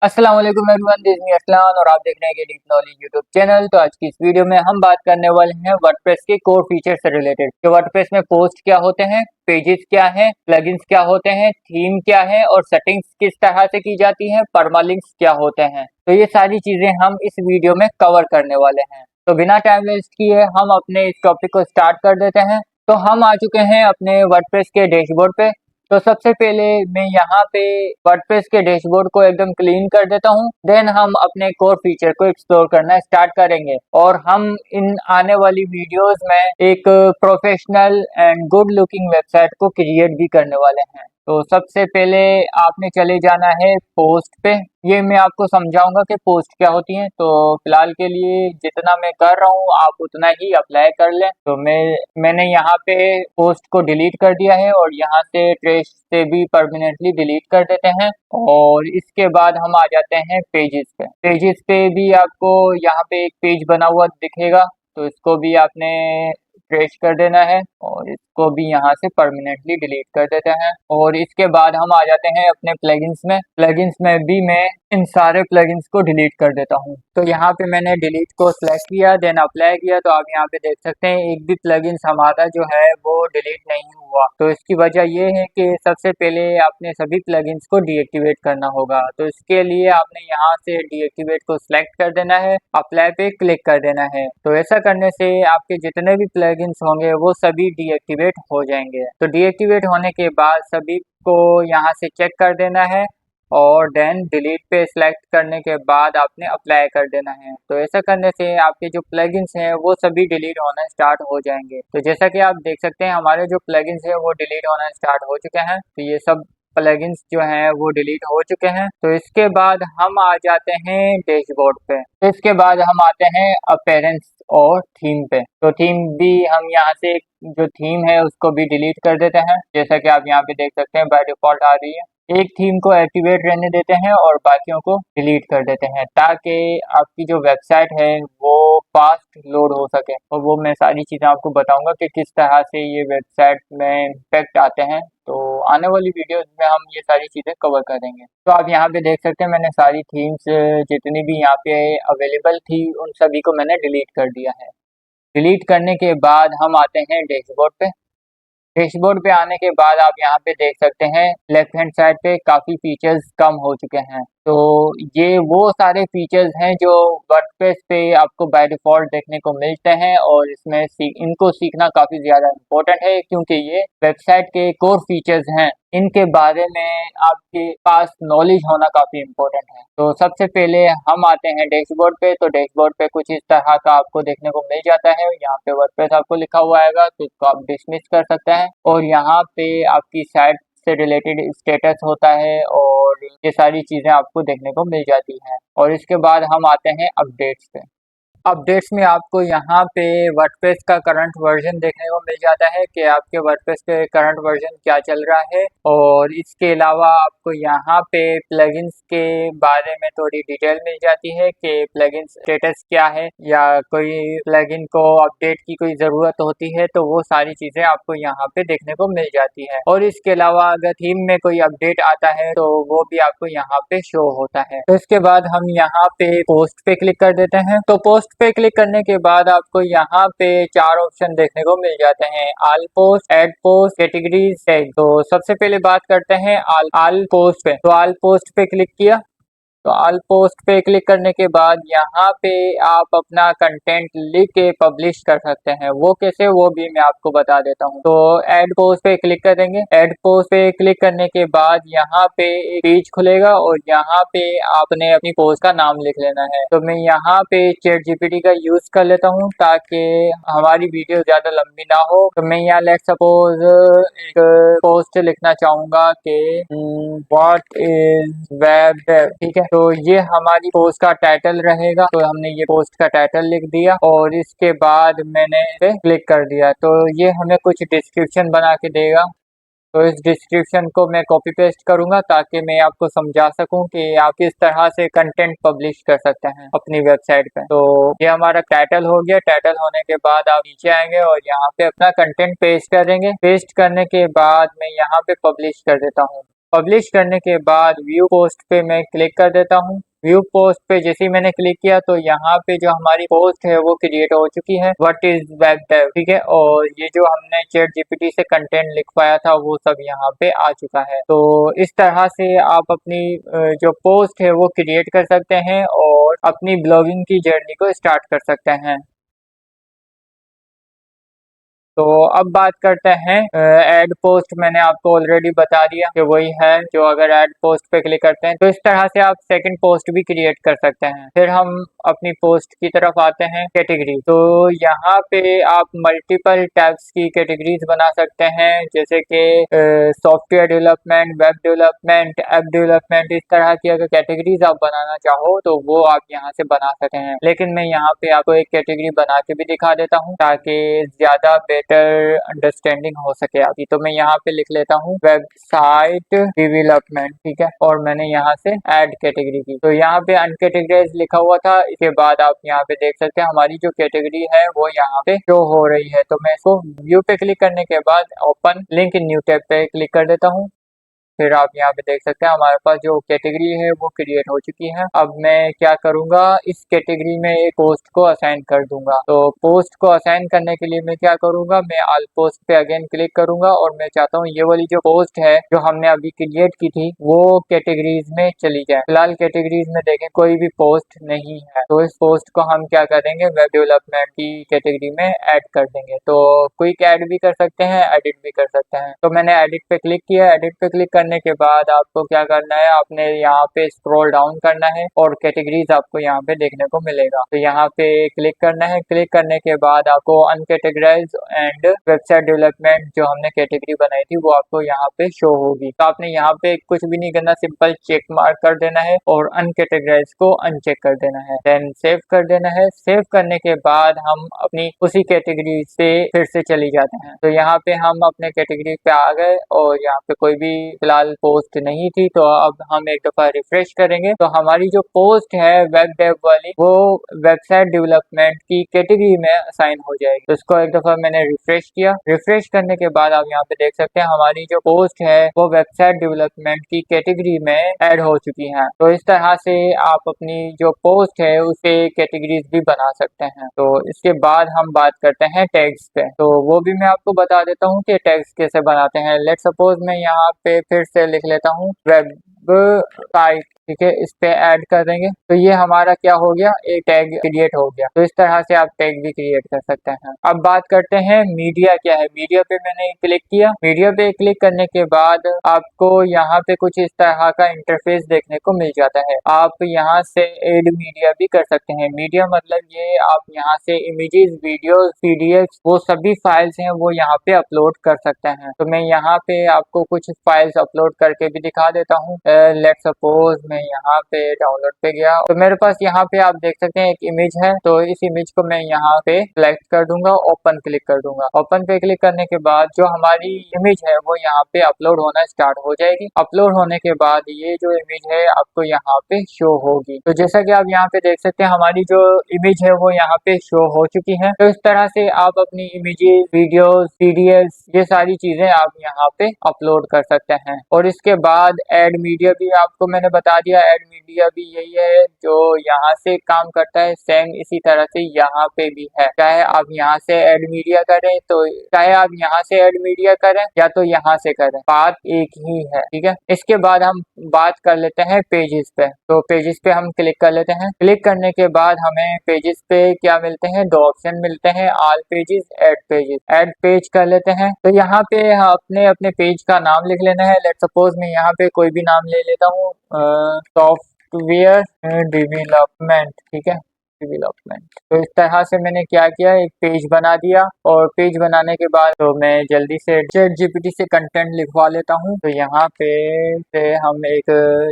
अस्सलाम वालेकुम everyone, this मी असलान और आप देख रहे हैं डीप नॉलेज यूट्यूब चैनल। तो आज की इस वीडियो में हम बात करने वाले हैं वर्डप्रेस के कोर फीचर से रिलेटेड कि वर्डप्रेस में पोस्ट क्या होते हैं, पेजेस क्या हैं, प्लगइन्स क्या होते हैं, थीम क्या है और सेटिंग्स किस तरह से की जाती हैं, परमालिंक्स क्या होते हैं। तो ये सारी चीजें हम इस वीडियो में कवर करने वाले हैं। तो बिना टाइम वेस्ट किए हम अपने इस टॉपिक को स्टार्ट कर देते हैं। तो हम आ चुके हैं अपने वर्डप्रेस के डैशबोर्ड पे। तो सबसे पहले मैं यहाँ पे वर्डप्रेस के डैशबोर्ड को एकदम क्लीन कर देता हूँ। देन हम अपने कोर फीचर को एक्सप्लोर करना स्टार्ट करेंगे और हम इन आने वाली वीडियोस में एक professional and good looking website को क्रिएट भी करने वाले हैं। तो सबसे पहले आपने चले जाना है पोस्ट पे। ये मैं आपको समझाऊंगा कि पोस्ट क्या होती है। तो फिलहाल के लिए जितना मैं कर रहा हूँ आप उतना ही अप्लाई कर लें। तो मैंने यहाँ पे पोस्ट को डिलीट कर दिया है और यहाँ से ट्रेस से भी परमानेंटली डिलीट कर देते हैं। और इसके बाद हम आ जाते हैं पेजेस पे। पेजेस पे भी आपको यहाँ पे एक पेज बना हुआ दिखेगा, तो इसको भी आपने ट्रेस कर देना है और इसको भी यहाँ से परमानेंटली डिलीट कर देते हैं। और इसके बाद हम आ जाते हैं अपने प्लगइन्स में। प्लगइन्स में भी मैं इन सारे प्लगइन्स को डिलीट कर देता हूँ। तो यहाँ पे मैंने डिलीट को सिलेक्ट किया, देन अप्लाई किया। तो आप यहाँ पे देख सकते हैं एक भी प्लगइन्स हमारा जो है वो डिलीट नहीं हुआ। तो इसकी वजह ये है कि सबसे पहले आपने सभी प्लगइन्स को डीएक्टिवेट करना होगा। तो इसके लिए आपने यहाँ से डीएक्टिवेट को सिलेक्ट कर देना है, अप्लाई पे क्लिक कर देना है। तो ऐसा करने से आपके जितने भी प्लगइन्स होंगे वो सभी डीएक्टिवेट हो जाएंगे। तो डीएक्टिवेट होने के बाद सभी को यहाँ से चेक कर देना है और देन डिलीट पे सिलेक्ट करने के बाद आपने अप्लाई कर देना है। तो ऐसा करने से आपके जो प्लगइन्स हैं वो सभी डिलीट होना स्टार्ट हो जाएंगे। तो जैसा कि आप देख सकते हैं हमारे जो प्लगइन्स हैं वो डिलीट होना स्टार्ट हो चुके हैं। तो ये सब प्लगइन्स जो हैं वो डिलीट हो चुके हैं। तो इसके बाद हम आ जाते हैं डैशबोर्ड पे। तो इसके बाद हम आते हैं अपीयरेंस और थीम पे। तो थीम भी हम यहाँ से जो थीम है उसको भी डिलीट कर देते हैं। जैसा कि आप यहाँ पे देख सकते हैं बाय डिफॉल्ट आ रही है। एक थीम को एक्टिवेट रहने देते हैं और बाकियों को डिलीट कर देते हैं ताकि आपकी जो वेबसाइट है वो फास्ट लोड हो सके। और वो मैं सारी चीज़ें आपको बताऊंगा कि किस तरह से ये वेबसाइट में इम्पैक्ट आते हैं। तो आने वाली वीडियोस में हम ये सारी चीज़ें कवर करेंगे। तो आप यहाँ पे देख सकते हैं मैंने सारी थीम्स जितनी भी यहाँ पे अवेलेबल थी उन सभी को मैंने डिलीट कर दिया है। डिलीट करने के बाद हम आते हैं डैशबोर्ड पे। डैशबोर्ड पे आने के बाद आप यहाँ पे देख सकते हैं लेफ्ट हैंड साइड पे काफ़ी फीचर्स कम हो चुके हैं। तो ये वो सारे फीचर्स हैं जो वर्डप्रेस पे आपको बाय डिफ़ॉल्ट देखने को मिलते हैं और इसमें इनको सीखना काफ़ी ज़्यादा इम्पोर्टेंट है क्योंकि ये वेबसाइट के कोर फीचर्स हैं। इनके बारे में आपके पास नॉलेज होना काफ़ी इम्पोर्टेंट है। तो सबसे पहले हम आते हैं डैशबोर्ड पे। तो डैशबोर्ड पे कुछ इस तरह का आपको देखने को मिल जाता है। यहाँ पे वर्डप्रेस आपको लिखा हुआ आएगा तो इसको आप डिसमिस कर सकते हैं। और यहाँ पे आपकी साइट से रिलेटेड स्टेटस होता है और ये सारी चीज़ें आपको देखने को मिल जाती हैं। और इसके बाद हम आते हैं अपडेट्स पे। अपडेट्स में आपको यहाँ पे वर्डप्रेस का करंट वर्जन देखने को मिल जाता है कि आपके वर्डप्रेस पे करंट वर्जन क्या चल रहा है। और इसके अलावा आपको यहाँ पे प्लगइन्स के बारे में थोड़ी डिटेल मिल जाती है कि प्लगइन्स स्टेटस क्या है या कोई प्लगइन को अपडेट की कोई ज़रूरत होती है तो वो सारी चीज़ें आपको यहाँ पे देखने को मिल जाती है। और इसके अलावा अगर थीम में कोई अपडेट आता है तो वो भी आपको यहाँ पे शो होता है। तो इसके बाद हम यहाँ पे पोस्ट पे क्लिक कर देते हैं। तो पोस्ट पे क्लिक करने के बाद आपको यहाँ पे 4 ऑप्शन देखने को मिल जाते हैं, all post, add post, categories, tag. तो सबसे पहले बात करते हैं ऑल पोस्ट पे। तो ऑल पोस्ट पे क्लिक किया। तो ऑल पोस्ट पे क्लिक करने के बाद यहाँ पे आप अपना कंटेंट लिख के पब्लिश कर सकते हैं। वो कैसे, वो भी मैं आपको बता देता हूँ। तो ऐड पोस्ट पे क्लिक करेंगे। ऐड पोस्ट पे क्लिक करने के बाद यहाँ पे एक पेज खुलेगा और यहाँ पे आपने अपनी पोस्ट का नाम लिख लेना है। तो मैं यहाँ पे चैट जीपीटी का यूज कर लेता हूँ ताकि हमारी वीडियो ज्यादा लंबी ना हो। तो मैं यहाँ लेट सपोज एक पोस्ट लिखना चाहूंगा कि व्हाट इज वेब डेव, ठीक है। तो ये हमारी पोस्ट का टाइटल रहेगा। तो हमने ये पोस्ट का टाइटल लिख दिया और इसके बाद मैंने इसे क्लिक कर दिया। तो ये हमें कुछ डिस्क्रिप्शन बना के देगा। तो इस डिस्क्रिप्शन को मैं कॉपी पेस्ट करूंगा ताकि मैं आपको समझा सकूं कि आप किस तरह से कंटेंट पब्लिश कर सकते हैं अपनी वेबसाइट पे। तो ये हमारा टाइटल हो गया। टाइटल होने के बाद आप नीचे आएंगे और यहाँ पे अपना कंटेंट पेस्ट करेंगे। पेस्ट करने के बाद मैं यहाँ पे पब्लिश कर देता हूँ। पब्लिश करने के बाद व्यू पोस्ट पे मैं क्लिक कर देता हूँ। व्यू पोस्ट पे जैसे ही मैंने क्लिक किया तो यहाँ पे जो हमारी पोस्ट है वो क्रिएट हो चुकी है, व्हाट इज वेब डेव, ठीक है। और ये जो हमने चैट जीपीटी से कंटेंट लिखवाया था वो सब यहाँ पे आ चुका है। तो इस तरह से आप अपनी जो पोस्ट है वो क्रिएट कर सकते हैं और अपनी ब्लॉगिंग की जर्नी को स्टार्ट कर सकते हैं। तो अब बात करते हैं ऐड पोस्ट। मैंने आपको ऑलरेडी बता दिया कि वही है जो अगर ऐड पोस्ट पे क्लिक करते हैं तो इस तरह से आप सेकंड पोस्ट भी क्रिएट कर सकते हैं। फिर हम अपनी पोस्ट की तरफ आते हैं, कैटेगरी। तो यहाँ पे आप मल्टीपल टैब्स की कैटेगरीज बना सकते हैं, जैसे कि software development, web development, app development. इस तरह की अगर कैटेगरीज आप बनाना चाहो तो वो आप यहाँ से बना सकते हैं। लेकिन मैं यहाँ पे आपको एक कैटेगरी बना के भी दिखा देता हूँ ताकि ज्यादा अंडरस्टैंडिंग हो सके आपकी। तो मैं यहाँ पे लिख लेता हूँ वेबसाइट डेवलपमेंट, ठीक है। और मैंने यहाँ से ऐड कैटेगरी की, तो यहाँ पे अनकैटेगराइज लिखा हुआ था। इसके बाद आप यहाँ पे देख सकते हैं हमारी जो कैटेगरी है वो यहाँ पे शो हो रही है। तो मैं इसको व्यू पे क्लिक करने के बाद open link in new tab पे क्लिक कर देता हूँ। फिर आप यहाँ पे देख सकते हैं हमारे पास जो कैटेगरी है वो क्रिएट हो चुकी है। अब मैं क्या करूंगा, इस कैटेगरी में एक पोस्ट को असाइन कर दूंगा। तो पोस्ट को असाइन करने के लिए मैं क्या करूंगा, मैं ऑल पोस्ट पे अगेन क्लिक करूंगा और मैं चाहता हूँ ये वाली जो पोस्ट है जो हमने अभी क्रिएट की थी वो कैटेगरीज में चली जाए। फिलहाल कैटेगरीज में देखें कोई भी पोस्ट नहीं है, तो इस पोस्ट को हम क्या करेंगे, वेब डेवलपमेंट की कैटेगरी में ऐड कर देंगे। तो क्विक ऐड भी कर सकते हैं, एडिट भी कर सकते हैं। तो मैंने एडिट पे क्लिक किया। एडिट पे क्लिक करने के बाद आपको क्या करना है, आपने यहाँ पे स्क्रॉल डाउन करना है और कैटेगरीज आपको यहाँ पे देखने को मिलेगा। तो यहाँ पे क्लिक करना है। क्लिक करने के बाद आपको अनकैटेगराइज एंड वेबसाइट डेवलपमेंट जो हमने कैटेगरी बनाई थी वो आपको यहाँ पे शो होगी। तो आपने यहाँ पे कुछ भी नहीं करना, सिंपल चेक मार्क कर देना है और अनकैटेगराइज को अनचेक कर देना है, देन सेव कर देना है। सेव करने के बाद हम अपनी उसी कैटेगरी से फिर से चली जाते हैं। तो यहाँ पे हम अपने कैटेगरी पे आ गए और यहाँ पे कोई भी फिलहाल पोस्ट नहीं थी। तो अब हम एक दफा रिफ्रेश करेंगे तो हमारी जो पोस्ट है वेब डेव वाली वो वेबसाइट डेवलपमेंट की कैटेगरी में असाइन हो जाएगी। तो इसको एक दफा मैंने रिफ्रेश किया। रिफ्रेश करने के बाद आप यहाँ पे देख सकते हैं हमारी जो पोस्ट है वो वेबसाइट डेवलपमेंट की कैटेगरी में ऐड हो चुकी है। तो इस तरह से आप अपनी जो पोस्ट है उसे कैटेगरीज भी बना सकते हैं। तो इसके बाद हम बात करते हैं टैग्स पे। तो वो भी मैं आपको बता देता हूँ कि टैग्स कैसे बनाते हैं। लेट सपोज मैं यहाँ पे फिर से लिख लेता हूँ वेब साइट, ठीक है। इस पे ऐड कर देंगे तो ये हमारा क्या हो गया, एक टैग क्रिएट हो गया। तो इस तरह से आप टैग भी क्रिएट कर सकते हैं। अब बात करते हैं मीडिया क्या है। मीडिया पे मैंने क्लिक किया। मीडिया पे क्लिक करने के बाद आपको यहाँ पे कुछ इस तरह का इंटरफेस देखने को मिल जाता है। आप यहाँ से एड मीडिया भी कर सकते हैं। मीडिया मतलब ये आप यहाँ से इमेजेस, वीडियोस, पीडीएफ वो सभी फाइल्स हैं वो यहाँ पे अपलोड कर सकते हैं। तो मैं यहाँ पे आपको कुछ फाइल्स अपलोड करके भी दिखा देता हूँ। लेट सपोज मैं यहाँ पे डाउनलोड पे गया तो मेरे पास यहाँ पे आप देख सकते हैं एक इमेज है। तो इस इमेज को मैं यहाँ पे सिलेक्ट कर दूंगा, ओपन क्लिक कर दूंगा। ओपन पे क्लिक करने के बाद जो हमारी इमेज है वो यहाँ पे अपलोड होना स्टार्ट हो जाएगी। अपलोड होने के बाद ये जो इमेज है आपको यहाँ पे शो होगी। तो जैसा कि आप यहाँ पे देख सकते हैं हमारी जो इमेज है वो यहाँ पे शो हो चुकी है। तो इस तरह से आप अपनी इमेजेस, वीडियोस, पीडीएफ ये सारी चीजें आप यहाँ पे अपलोड कर सकते हैं। और इसके बाद एड मीडिया भी आपको मैंने बता दिया। एड मीडिया भी यही है जो यहाँ से काम करता है, सेम इसी तरह से यहाँ पे भी है। चाहे आप यहाँ से एड मीडिया करें तो चाहे आप यहाँ से एड मीडिया करें या तो यहाँ से करें, बात एक ही है, ठीक है। इसके बाद हम बात कर लेते हैं पेजेस पे। तो पेजेस पे हम क्लिक कर लेते हैं। क्लिक करने के बाद हमें पेजेस पे क्या मिलते हैं, दो ऑप्शन मिलते हैं, all pages, add pages. Add page कर लेते हैं। तो यहाँ पे अपने अपने पेज का नाम लिख लेना है। लेट सपोज मैं यहाँ पे कोई भी नाम ले लेता हूँ, सॉफ्टवेयर डेवलपमेंट, ठीक है, डेवलपमेंट। तो इस तरह से मैंने क्या किया, एक पेज बना दिया। और पेज बनाने के बाद तो मैं जल्दी से चैट जीपीटी से कंटेंट लिखवा लेता हूँ। तो यहाँ पे से हम एक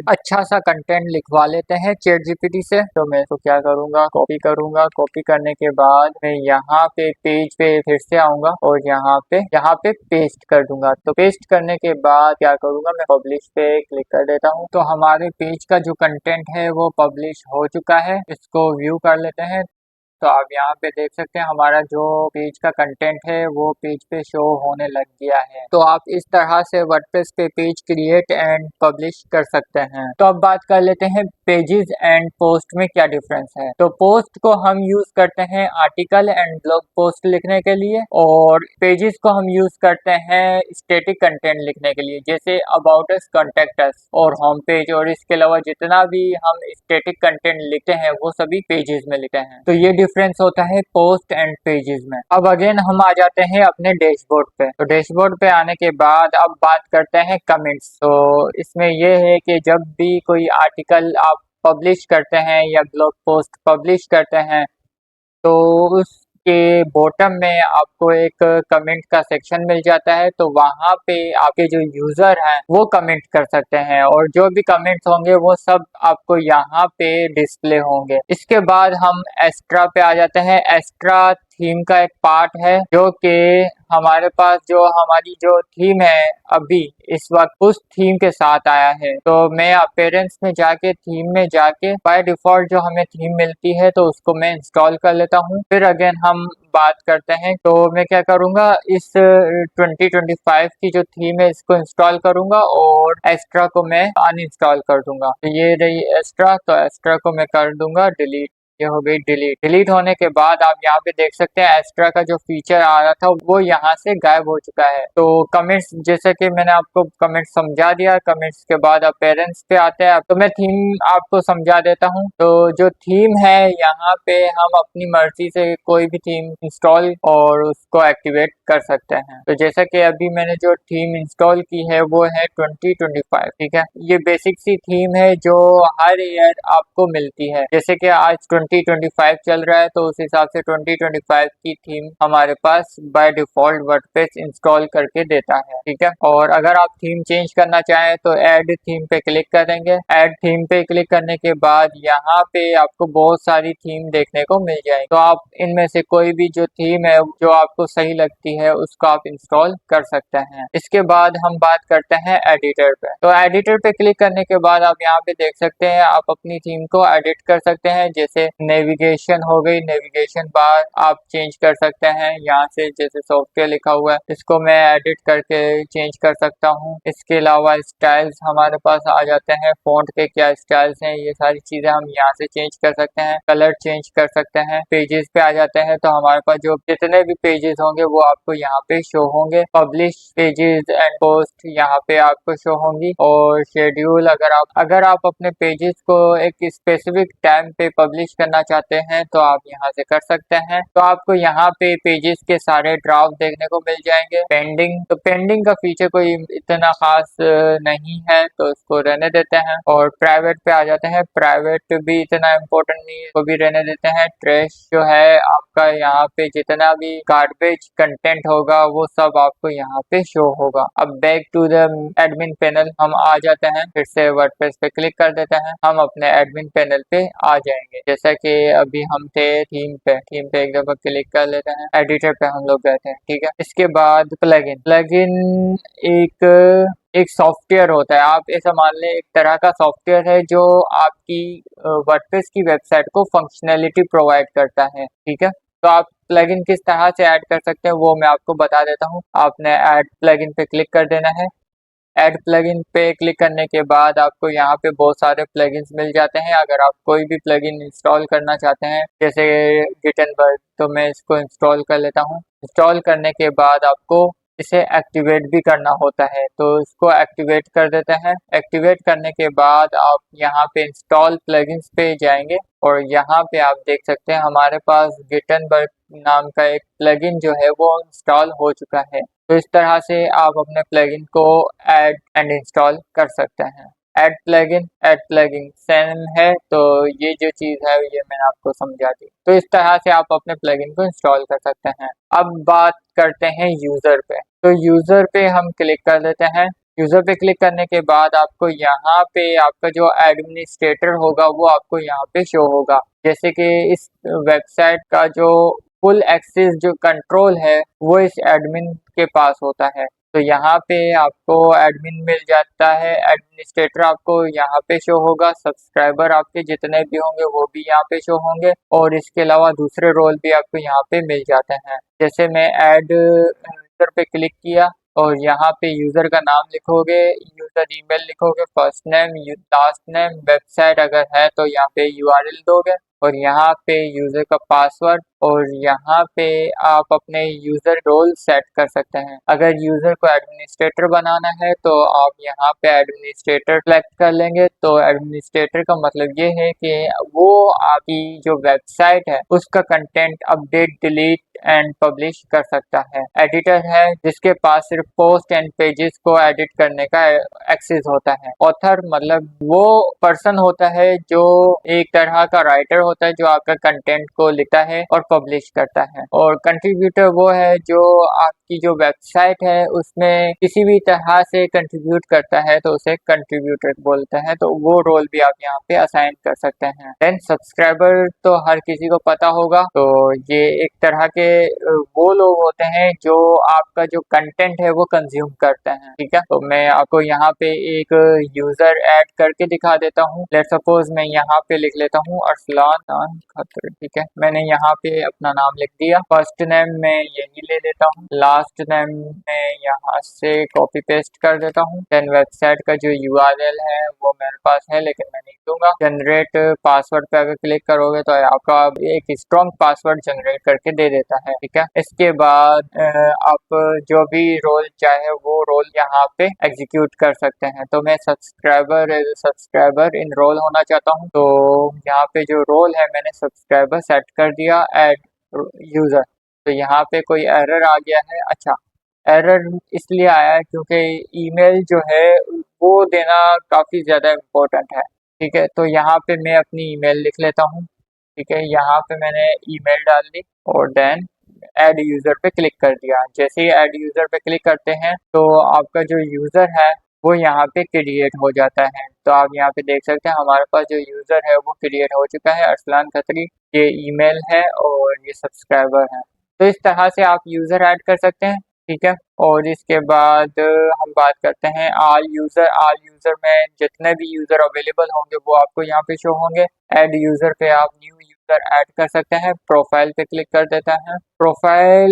अच्छा सा कंटेंट लिखवा लेते हैं चैट जीपीटी से। तो मैं तो क्या करूँगा, कॉपी करूँगा। कॉपी करने के बाद मैं यहाँ पे पेज पे फिर से आऊंगा और यहाँ पे पेस्ट कर दूंगा। तो पेस्ट करने के बाद क्या करूँगा, मैं पब्लिश पे क्लिक कर देता हूँ। तो हमारे पेज का जो कंटेंट है वो पब्लिश हो चुका है। इसको व्यू कर लेते हैं। तो आप यहाँ पे देख सकते हैं हमारा जो पेज का कंटेंट है वो पेज पे शो होने लग गया है। तो आप इस तरह से वर्डप्रेस पे पेज क्रिएट एंड पब्लिश कर सकते हैं। तो अब बात कर लेते हैं पेजेस एंड पोस्ट में क्या डिफरेंस है। तो पोस्ट को हम यूज करते हैं आर्टिकल एंड ब्लॉग पोस्ट लिखने के लिए, और पेजेस को हम यूज करते हैं स्टैटिक कंटेंट लिखने के लिए, जैसे अबाउट अस, कॉन्टेक्ट अस और होम पेज। और इसके अलावा जितना भी हम स्टैटिक कंटेंट लिखते हैं वो सभी पेजेस में लिखते हैं। तो ये डिफरेंस होता है पोस्ट एंड पेजेस में। अब अगेन हम आ जाते हैं अपने डैशबोर्ड पे। तो डैशबोर्ड पे आने के बाद अब बात करते हैं कमेंट्स। तो इसमें ये है कि जब भी कोई आर्टिकल आप पब्लिश करते हैं या ब्लॉग पोस्ट पब्लिश करते हैं तो उसके बॉटम में आपको एक कमेंट का सेक्शन मिल जाता है। तो वहाँ पे आपके जो यूजर हैं वो कमेंट कर सकते हैं, और जो भी कमेंट्स होंगे वो सब आपको यहाँ पे डिस्प्ले होंगे। इसके बाद हम एक्स्ट्रा पे आ जाते हैं। एक्स्ट्रा थीम का एक पार्ट है जो कि हमारे पास जो हमारी जो थीम है अभी इस वक्त उस थीम के साथ आया है। तो मैं अपीयरेंस में जाके थीम में जाके बाय डिफॉल्ट जो हमें थीम मिलती है तो उसको मैं इंस्टॉल कर लेता हूँ। फिर अगेन हम बात करते हैं। तो मैं क्या करूँगा, इस 2025 की जो थीम है इसको इंस्टॉल करूँगा और एक्स्ट्रा को मैं अनइंस्टॉल कर दूंगा। तो ये रही एक्स्ट्रा, तो एक्स्ट्रा को मैं कर दूंगा डिलीट। ये हो गई डिलीट। डिलीट होने के बाद आप यहाँ पे देख सकते हैं एक्स्ट्रा का जो फीचर आ रहा था वो यहाँ से गायब हो चुका है। तो कमेंट्स, जैसे कि मैंने आपको कमेंट्स समझा दिया, कमेंट्स के बाद अपीयरेंस पे आते हैं। तो मैं थीम आपको समझा देता हूँ। तो जो थीम है यहाँ पे हम अपनी मर्जी से कोई भी थीम इंस्टॉल और उसको एक्टिवेट कर सकते हैं। तो जैसा कि अभी मैंने जो थीम इंस्टॉल की है वो है 2025, ठीक है। ये बेसिक सी थीम है जो हर ईयर आपको मिलती है। जैसे कि आज 2025 चल रहा है तो उस हिसाब से 2025 की थीम हमारे पास बाय डिफॉल्ट वर्डप्रेस इंस्टॉल करके देता है, ठीक है। और अगर आप थीम चेंज करना चाहें तो ऐड थीम पे क्लिक करेंगे। ऐड थीम पे क्लिक करने के बाद यहाँ पे आपको बहुत सारी थीम देखने को मिल जाएगी। तो आप इनमें से कोई भी जो थीम है जो आपको सही लगती है उसको आप इंस्टॉल कर सकते हैं। इसके बाद हम बात करते हैं एडिटर पे। तो एडिटर पे क्लिक करने के बाद आप यहाँ पे देख सकते हैं आप अपनी थीम को एडिट कर सकते हैं। जैसे नेविगेशन हो गई, नेविगेशन बार आप चेंज कर सकते हैं यहाँ से। जैसे सॉफ्टवेयर लिखा हुआ है इसको मैं एडिट करके चेंज कर सकता हूँ। इसके अलावा स्टाइल्स हमारे पास आ जाते हैं, फॉन्ट के क्या स्टाइल्स हैं ये सारी चीजें हम यहाँ से चेंज कर सकते हैं। कलर चेंज कर सकते हैं। पेजेस पे आ जाते हैं तो हमारे पास जो जितने भी पेजेस होंगे वो आपको यहाँ पे शो होंगे। पब्लिश पेजेस एंड पोस्ट यहाँ पे आपको शो होंगी, और शेड्यूल अगर आप अपने पेजेस को एक स्पेसिफिक टाइम पे पब्लिश करना चाहते हैं तो आप यहाँ से कर सकते हैं। तो आपको यहाँ पे पेजेस के सारे ड्राफ्ट देखने को मिल जाएंगे। पेंडिंग, तो पेंडिंग का फीचर कोई इतना खास नहीं है तो उसको रहने देते हैं। और प्राइवेट पे आ जाते हैं। प्राइवेट भी इतना इम्पोर्टेंट नहीं है, वो भी रहने देते हैं। ट्रैश जो है आपका यहाँ पे जितना भी गार्बेज कंटेंट होगा वो सब आपको यहाँ पे शो होगा। अब back to the admin panel हम आ जाते हैं। फिर से वर्डप्रेस पे क्लिक कर देते हैं। हम अपने एडमिन पैनल पे आ जाएंगे। जैसा कि अभी हम थे थीम पे एक दफा क्लिक कर लेते हैं। एडिटर पे हम लोग गए थे, ठीक है। इसके बाद प्लगइन एक सॉफ्टवेयर होता है। आप ऐसा मान लें एक तरह का सॉफ्टवेयर है जो आपकी वर्डप्रेस की वेबसाइट को फंक्शनैलिटी प्रोवाइड करता है, ठीक है। तो आप प्लगइन किस तरह से ऐड कर सकते हैं वो मैं आपको बता देता हूँ। आपने ऐड प्लगइन पे क्लिक कर देना है। ऐड प्लगइन पे क्लिक करने के बाद आपको यहाँ पे बहुत सारे प्लगइन्स मिल जाते हैं। अगर आप कोई भी प्लगइन इंस्टॉल करना चाहते हैं जैसे गिटनबर्ग, तो मैं इसको इंस्टॉल कर लेता हूँ। इंस्टॉल करने के बाद आपको इसे एक्टिवेट भी करना होता है, तो इसको एक्टिवेट कर देते हैं। एक्टिवेट करने के बाद आप यहाँ पे इंस्टॉल प्लगइन्स पे जाएंगे और यहाँ पे आप देख सकते हैं हमारे पास गिटनबर्ग नाम का एक प्लगइन जो है वो इंस्टॉल हो चुका है। तो इस तरह से आप अपने प्लगइन को ऐड एंड इंस्टॉल कर सकते हैं। ऐड प्लगइन सेम है, तो ये जो चीज़ है ये मैंने आपको समझा दी। तो इस तरह से आप अपने प्लगइन को इंस्टॉल कर सकते हैं। अब बात करते हैं यूज़र पे। तो यूज़र पे हम क्लिक कर देते हैं। यूज़र पे क्लिक करने के बाद आपको यहाँ पे आपका जो एडमिनिस्ट्रेटर होगा वो आपको यहाँ पे शो होगा। जैसे कि इस वेबसाइट का जो फुल एक्सेस जो कंट्रोल है वो इस एडमिन के पास होता है। तो यहाँ पे आपको एडमिन मिल जाता है, एडमिनिस्ट्रेटर आपको यहाँ पे शो होगा, सब्सक्राइबर आपके जितने भी होंगे वो भी यहाँ पे शो होंगे, और इसके अलावा दूसरे रोल भी आपको यहाँ पे मिल जाते हैं। जैसे मैं ऐड यूजर पे क्लिक किया और यहाँ पे यूजर का नाम लिखोगे, यूजर ईमेल लिखोगे, first name, last name, website अगर है तो यहाँ पे यूआरएल दोगे, और यहाँ पे यूजर का पासवर्ड, और यहाँ पे आप अपने यूजर रोल सेट कर सकते हैं। अगर यूजर को एडमिनिस्ट्रेटर बनाना है तो आप यहाँ पे एडमिनिस्ट्रेटर सेलेक्ट कर लेंगे। तो एडमिनिस्ट्रेटर का मतलब ये है कि वो आपकी जो वेबसाइट है उसका content update, delete and publish कर सकता है। एडिटर है जिसके पास सिर्फ पोस्ट एंड पेजेस को एडिट करने का एक्सेस होता है। ऑथर मतलब वो पर्सन होता है जो एक तरह का राइटर होता है जो आपका कंटेंट को लिखता है और पब्लिश करता है। और कंट्रीब्यूटर वो है जो आपकी जो वेबसाइट है उसमें किसी भी तरह से कंट्रीब्यूट करता है तो उसे कंट्रीब्यूटर बोलते हैं। तो वो रोल भी आप यहाँ पे असाइन कर सकते हैं। देन सब्सक्राइबर तो हर किसी को पता होगा, तो ये एक तरह के वो लोग होते हैं जो आपका जो कंटेंट है वो कंज्यूम करते हैं। ठीक है, तो मैं आपको यहाँ पे एक यूजर ऐड करके दिखा देता हूँ। लेट्स सपोज मैं यहाँ पे लिख लेता हूँ अरसलान खान खत्री। ठीक है, मैंने यहाँ पे अपना नाम लिख दिया। फर्स्ट नेम मैं यही ले लेता हूँ, लास्ट नेम मैं यहाँ से कॉपी पेस्ट कर देता हूँ। देन वेबसाइट का जो यूआरएल है वो मेरे पास है लेकिन मैं नहीं दूंगा। जनरेट पासवर्ड पे अगर क्लिक करोगे तो आपका एक स्ट्रॉन्ग पासवर्ड जनरेट करके दे देता है। ठीक है, इसके बाद आप जो भी रोल चाहे वो रोल यहाँ पे एग्जीक्यूट कर सकते हैं। तो मैं सब्सक्राइबर इनरोल होना चाहता हूँ, तो यहाँ पे जो रोल है मैंने सब्सक्राइबर सेट कर दिया, ऐड यूजर। तो यहाँ पे कोई एरर आ गया है। अच्छा, एरर इसलिए आया है क्योंकि ईमेल जो है वो देना काफ़ी ज़्यादा इम्पोर्टेंट है। ठीक है, तो यहाँ पे मैं अपनी ईमेल लिख लेता हूँ। ठीक है, यहाँ पे मैंने ईमेल डाल दी और देन ऐड यूज़र पे क्लिक कर दिया। जैसे ही ऐड यूज़र पे क्लिक करते हैं तो आपका जो यूज़र है वो यहाँ पे क्रिएट हो जाता है। तो आप यहाँ पे देख सकते हैं हमारे पास जो यूज़र है वो क्रिएट हो चुका है, अरसलान खत्री। ये ईमेल है और ये सब्सक्राइबर है। तो इस तरह से आप यूज़र ऐड कर सकते हैं। ठीक है, और इसके बाद हम बात करते हैं आल यूज़र में जितने भी यूज़र अवेलेबल होंगे वो आपको यहाँ पे शो होंगे। ऐड यूज़र पे आप न्यू यूज़र ऐड कर सकते हैं। प्रोफाइल पे क्लिक कर देता है। प्रोफाइल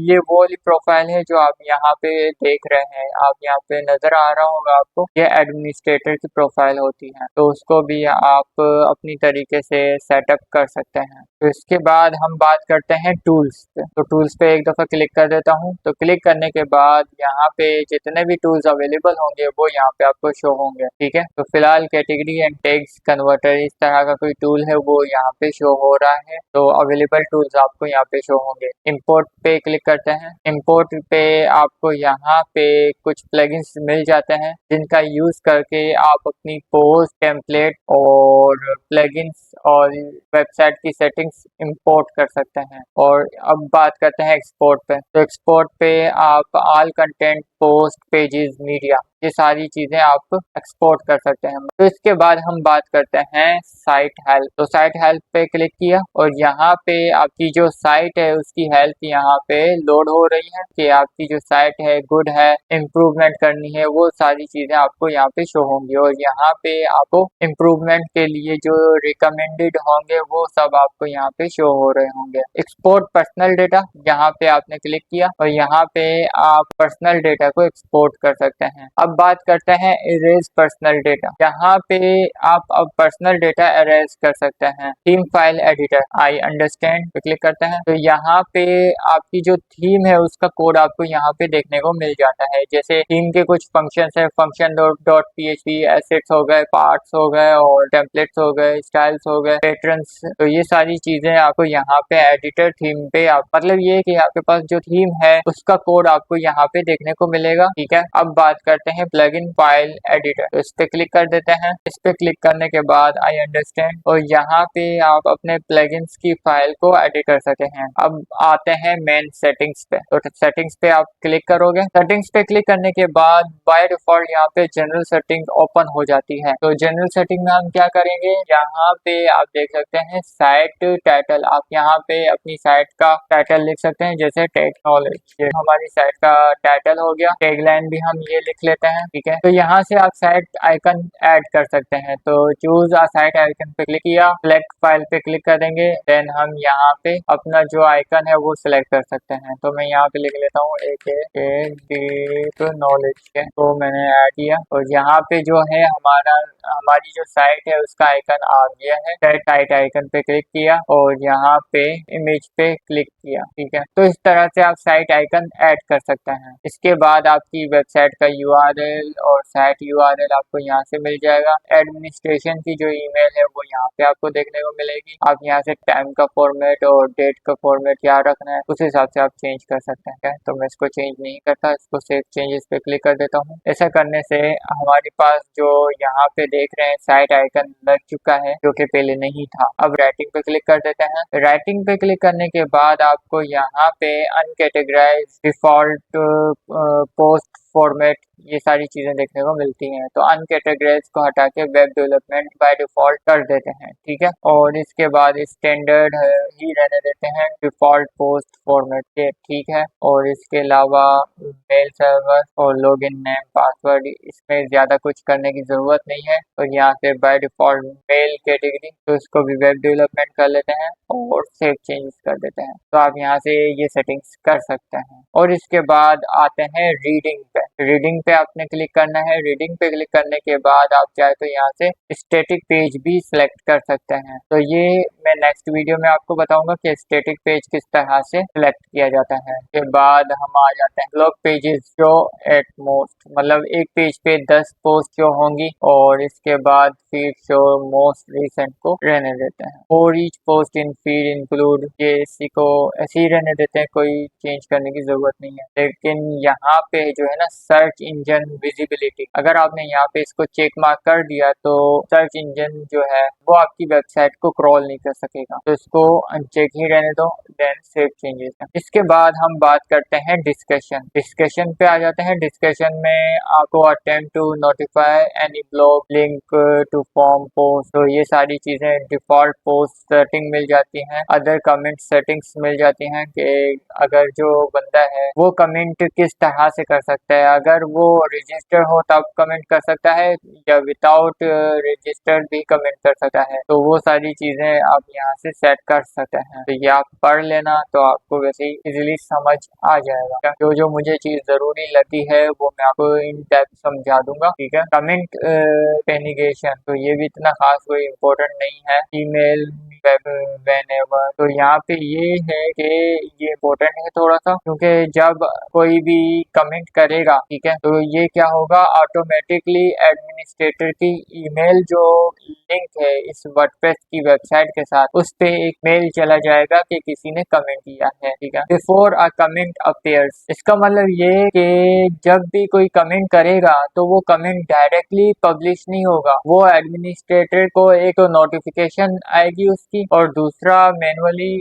ये वो वाली प्रोफाइल है जो आप यहाँ पे देख रहे हैं, आप यहाँ पे नज़र आ रहा होगा आपको, ये एडमिनिस्ट्रेटर की प्रोफाइल होती है। तो उसको भी आप अपनी तरीके से सेटअप कर सकते हैं। तो इसके बाद हम बात करते हैं टूल्स पे। तो टूल्स पे एक दफ़ा क्लिक कर देता हूँ। तो क्लिक करने के बाद यहाँ पे जितने भी टूल्स अवेलेबल होंगे वो यहाँ पे आपको शो होंगे। ठीक है, तो फिलहाल कैटेगरी एंड टेक्स्ट कन्वर्टर इस तरह का कोई टूल है वो यहाँ पे शो हो रहा है। तो अवेलेबल टूल्स आपको यहाँ पे शो होंगे। इंपोर्ट पे क्लिक करते हैं। इंपोर्ट पे आपको यहाँ पे कुछ प्लगइन्स मिल जाते हैं जिनका यूज करके आप अपनी पोस्ट, टेम्पलेट और प्लगइन्स और वेबसाइट की सेटिंग्स इंपोर्ट कर सकते हैं। और अब बात करते हैं एक्सपोर्ट पे। तो एक्सपोर्ट पे आप all content, post, pages, media, ये सारी चीज़ें आप एक्सपोर्ट कर सकते हैं। तो इसके बाद हम बात करते हैं साइट हेल्प। तो साइट हेल्प पे क्लिक किया और यहाँ पे आपकी जो साइट है उसकी हेल्प यहाँ पे लोड हो रही है कि आपकी जो साइट है गुड है, इम्प्रूवमेंट करनी है, वो सारी चीज़ें आपको यहाँ पे शो होंगी। और यहाँ पे आपको इम्प्रूवमेंट के लिए जो रिकमेंडेड होंगे वो सब आपको यहाँ पे शो हो रहे होंगे। एक्सपोर्ट पर्सनल डेटा, यहाँ पे आपने क्लिक किया और यहाँ पे आप पर्सनल डेटा को एक्सपोर्ट कर सकते हैं। अब बात करते हैं इरेज पर्सनल डेटा। यहाँ पे आप अब पर्सनल डेटा इरेज कर सकते हैं। Theme file editor, I understand पे क्लिक करते हैं तो यहाँ पे आपकी जो थीम है उसका कोड आपको यहाँ पे देखने को मिल जाता है। जैसे थीम के कुछ फंक्शंस है, फंक्शन डॉट php, एसेट्स हो गए, पार्ट्स हो गए और टेम्पलेट्स हो गए, स्टाइल्स हो गए, पैटर्न्स। तो ये सारी चीजें आपको यहाँ पे एडिटर थीम पे आप मतलब ये है कि आपके पास जो थीम है उसका कोड आपको यहाँ पे देखने को मिलेगा। ठीक है, अब बात करते हैं प्लगइन फाइल एडिटर। तो इस पे क्लिक कर देते हैं। इस पे क्लिक करने के बाद आई अंडरस्टैंड और यहाँ पे आप अपने प्लगइन्स की फाइल को एडिट कर सकते हैं। अब आते हैं मेन सेटिंग्स पे। तो सेटिंग्स पे आप क्लिक करोगे। सेटिंग्स पे क्लिक करने के बाद बाय डिफॉल्ट यहाँ पे जनरल सेटिंग ओपन हो जाती है। तो जनरल सेटिंग में हम क्या करेंगे, यहाँ पे आप देख सकते हैं साइट टाइटल। आप यहाँ पे अपनी साइट का टाइटल लिख सकते हैं, जैसे टेक्नोलॉजी, ये हमारी साइट का टाइटल हो गया। दिया। टैगलाइन भी हम ये लिख लेते हैं, ठीक है। तो यहाँ से आप साइट आइकन ऐड कर सकते हैं। तो चूज आ साइट आइकन पे क्लिक किया, सिलेक्ट फाइल पे क्लिक कर देंगे, देन हम यहाँ पे अपना जो आइकन है वो सिलेक्ट कर सकते हैं। तो मैं यहाँ पे लिख लेता हूँ एक डीप नॉलेज है, तो मैंने ऐड किया और यहाँ पे जो है हमारी जो साइट है उसका आइकन आ गया है। साइट आइकन पे क्लिक किया और यहाँ पे इमेज पे क्लिक किया, ठीक है। तो इस तरह से आप साइट आइकन ऐड कर सकते हैं। इसके बाद आपकी वेबसाइट का यूआरएल और साइट यूआरएल आपको यहाँ से मिल जाएगा। एडमिनिस्ट्रेशन की जो ईमेल है वो यहाँ पे आपको देखने को मिलेगी। आप यहाँ से टाइम का फॉर्मेट और डेट का फॉर्मेट क्या रखना है उस हिसाब से आप चेंज कर सकते हैं। तो मैं इसको चेंज नहीं करता, इसको सेव चेंजेस पे क्लिक कर देता हूँ। ऐसा करने से हमारे पास जो यहाँ पे देख रहे हैं साइट आइकन लग चुका है, जो कि पहले नहीं था। अब राइटिंग पे क्लिक कर देते हैं। राइटिंग पे क्लिक करने के बाद आपको यहाँ पे अनकैटेगराइज, डिफॉल्ट पोस्ट फॉर्मेट, ये सारी चीजें देखने को मिलती हैं। तो अनकैटेगराइज को हटा के वेब डेवलपमेंट बाय डिफॉल्ट कर देते हैं, ठीक है। और इसके बाद स्टैंडर्ड ही रहने देते हैं, डिफॉल्ट पोस्ट फॉर्मेट के, ठीक है। और इसके अलावा मेल सर्वर और लॉगिन नेम पासवर्ड, इसमें ज्यादा कुछ करने की जरूरत नहीं है। और यहाँ से बाय डिफॉल्ट मेल कैटेगरी, तो इसको भी वेब डेवलपमेंट कर लेते हैं और सेव चेंजेस कर देते हैं। तो आप यहाँ से ये सेटिंग्स कर सकते हैं। और इसके बाद आते हैं रीडिंग पे। रीडिंग पे आपने क्लिक करना है। रीडिंग पे क्लिक करने के बाद आप चाहे तो यहाँ से स्टैटिक पेज भी सिलेक्ट कर सकते हैं। तो ये मैं नेक्स्ट वीडियो में आपको बताऊंगा कि स्टैटिक पेज किस तरह से सिलेक्ट किया जाता है। के बाद हम आ जाते हैं blog pages, show at most, मतलब एक पेज पे 10 पोस्ट जो होंगी और इसके बाद फीड शो मोस्ट रिसेंट को रहने देते हैं। और ईच पोस्ट इन फीड इंक्लूड, ये इसी को ऐसे ही रहने देते हैं, कोई चेंज करने की जरूरत नहीं है। लेकिन यहाँ पे जो है ना सर्च इंजन विजिबिलिटी, अगर आपने यहाँ पे इसको चेक मार्क कर दिया तो सर्च इंजन जो है वो आपकी वेबसाइट को क्रॉल नहीं कर सकेगा। तो इसको अनचेक ही रहने दो, देन सेव चेंजेस। इसके बाद हम बात करते हैं डिस्कशन। डिस्कशन पे आ जाते हैं। डिस्कशन में आपको attempt to notify any blog link to form post, तो ये सारी चीजें डिफॉल्ट पोस्ट सेटिंग मिल जाती हैं। अदर कमेंट सेटिंग्स मिल जाती हैं कि अगर जो बंदा है वो कमेंट किस तरह से कर सकता है, अगर वो रजिस्टर हो तब कमेंट कर सकता है या विदाउट रजिस्टर्ड भी कमेंट कर सकता है। तो वो सारी चीजें आप यहाँ से सेट कर सकते हैं। तो ये आप पढ़ लेना तो आपको वैसे ही इजीली समझ आ जाएगा। जो जो मुझे चीज जरूरी लगती है वो मैं आपको इन डेप्थ समझा दूंगा, ठीक है। कमेंट पेनिगेशन, तो ये भी इतना खास कोई इम्पोर्टेंट नहीं है। ईमेल whenever, तो यहाँ पे ये है कि ये इम्पोर्टेंट है थोड़ा सा, क्योंकि जब कोई भी कमेंट करेगा, ठीक है, तो ये क्या होगा, ऑटोमेटिकली एडमिनिस्ट्रेटर की ईमेल जो लिंक है इस वर्डप्रेस की वेबसाइट के साथ, उस पे एक मेल चला जाएगा कि किसी ने कमेंट किया है, ठीक है। बिफोर अ कमेंट अपीयर्स, इसका मतलब ये कि जब भी कोई कमेंट करेगा तो वो कमेंट डायरेक्टली पब्लिश नहीं होगा, वो एडमिनिस्ट्रेटर को एक नोटिफिकेशन आएगी उसकी, और दूसरा मैनुअली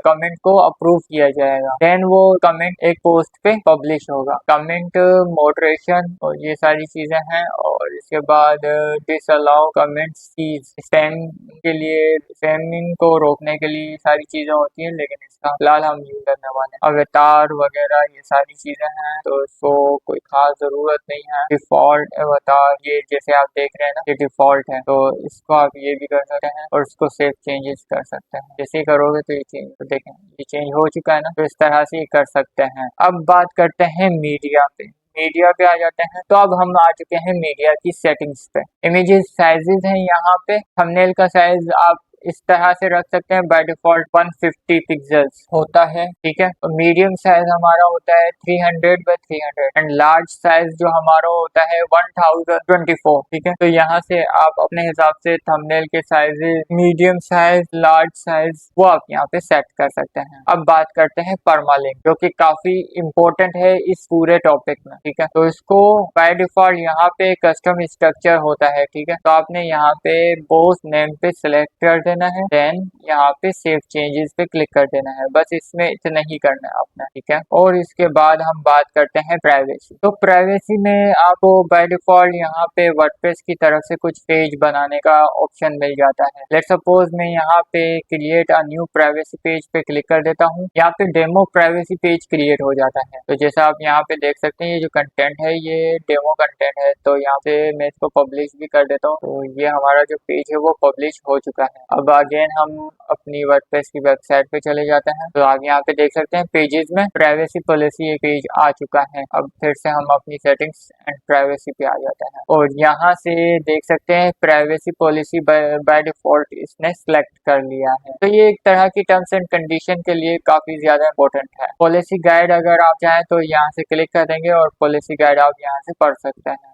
कमेंट को अप्रूव किया जाएगा, देन वो कमेंट एक पोस्ट पे पब्लिश होगा। कमेंट मॉडरेशन और ये सारी चीजें हैं। और इसके बाद डिसअलाउ कमेंट्स की स्पैम के लिए, स्पैमिंग को रोकने के लिए सारी चीजें होती हैं, लेकिन इसका फिलहाल हम यूज करने वाले हैं। अवतार वगैरह ये सारी चीजें हैं, तो इसको कोई खास जरूरत नहीं है। डिफॉल्ट अवतार, ये जैसे आप देख रहे हैं ना, ये डिफॉल्ट है, तो इसको आप ये भी कर सकते हैं और इसको सेव चेंजेस कर सकते हैं। जैसे ही करोगे तो ये चेंज, तो देखें ये चेंज हो चुका है ना, तो इस तरह से कर सकते हैं। अब बात करते हैं मीडिया पे। मीडिया पे आ जाते हैं। तो अब हम आ चुके हैं मीडिया की सेटिंग्स पे। इमेजेस साइजेस हैं यहाँ पे। थंबनेल का साइज आप इस तरह से रख सकते हैं, बाय डिफॉल्ट 150 पिक्सल्स होता है, ठीक है। मीडियम साइज हमारा होता है 300 बाय 300 एंड लार्ज साइज जो हमारा होता है 1024, ठीक है। तो यहाँ से आप अपने हिसाब से थंबनेल के sizes, medium size, large size, वो आप यहाँ पे सेट कर सकते हैं। अब बात करते हैं परमालिंक, जो कि काफी इम्पोर्टेंट है इस पूरे टॉपिक में, ठीक है। तो इसको बाय डिफॉल्ट यहाँ पे कस्टम स्ट्रक्चर होता है, ठीक है। तो आपने यहाँ पे पोस्ट नेम पे सिलेक्ट कर देना है, देन यहाँ पे सेव चेंजेस पे क्लिक कर देना है। बस इसमें इतना ही करना है अपना, ठीक है। और इसके बाद हम बात करते हैं प्राइवेसी। तो प्राइवेसी में आपको बाय डिफॉल्ट यहाँ पे वर्डप्रेस की तरफ से कुछ पेज बनाने का ऑप्शन मिल जाता है। लेट्स सपोज मैं यहाँ पे create a new privacy page पे क्लिक कर देता हूँ। यहाँ पे डेमो प्राइवेसी पेज क्रिएट हो जाता है। तो जैसा आप यहाँ पे देख सकते हैं, ये जो कंटेंट है ये डेमो कंटेंट है। तो यहाँ पे मैं इसको पब्लिश भी कर देता हूँ। तो ये हमारा जो पेज है वो पब्लिश हो चुका है। अब अगेन हम अपनी वर्डप्रेस की वेबसाइट पे चले जाते हैं। तो आप यहाँ पे देख सकते हैं पेजेस में प्राइवेसी पॉलिसी एक पेज आ चुका है। अब फिर से हम अपनी सेटिंग्स एंड प्राइवेसी पे आ जाते हैं और यहाँ से देख सकते हैं प्राइवेसी पॉलिसी बाय डिफॉल्ट इसने सिलेक्ट कर लिया है। तो ये एक तरह की टर्म्स एंड कंडीशन के लिए काफी ज्यादा इंपॉर्टेंट है। पॉलिसी गाइड अगर आप चाहें तो यहाँ से क्लिक कर देंगे और पॉलिसी गाइड आप यहाँ से पढ़ सकते हैं।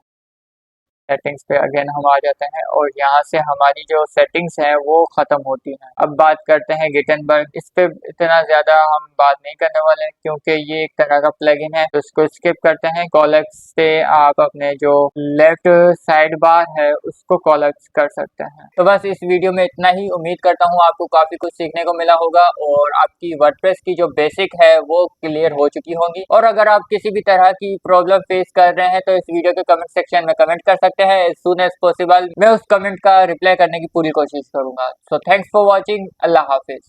सेटिंग्स पे अगेन हम आ जाते हैं और यहाँ से हमारी जो सेटिंग्स हैं वो खत्म होती हैं। अब बात करते हैं गिटनबर्ग। इस पे इतना ज्यादा हम बात नहीं करने वाले हैं क्योंकि ये एक तरह का प्लगइन है, तो इसको स्किप करते हैं। कॉलेक्स से आप अपने जो लेफ्ट साइड बार है उसको कॉलेक्स कर सकते हैं। तो बस इस वीडियो में इतना ही। उम्मीद करता हूँ आपको काफी कुछ सीखने को मिला होगा और आपकी वर्डप्रेस की जो बेसिक है वो क्लियर हो चुकी होंगी। और अगर आप किसी भी तरह की प्रॉब्लम फेस कर रहे हैं तो इस वीडियो के कमेंट सेक्शन में कमेंट कर सकते हैं। एज सून एज पॉसिबल मैं उस कमेंट का रिप्लाई करने की पूरी कोशिश करूंगा। So thanks for watching. Allah Hafiz.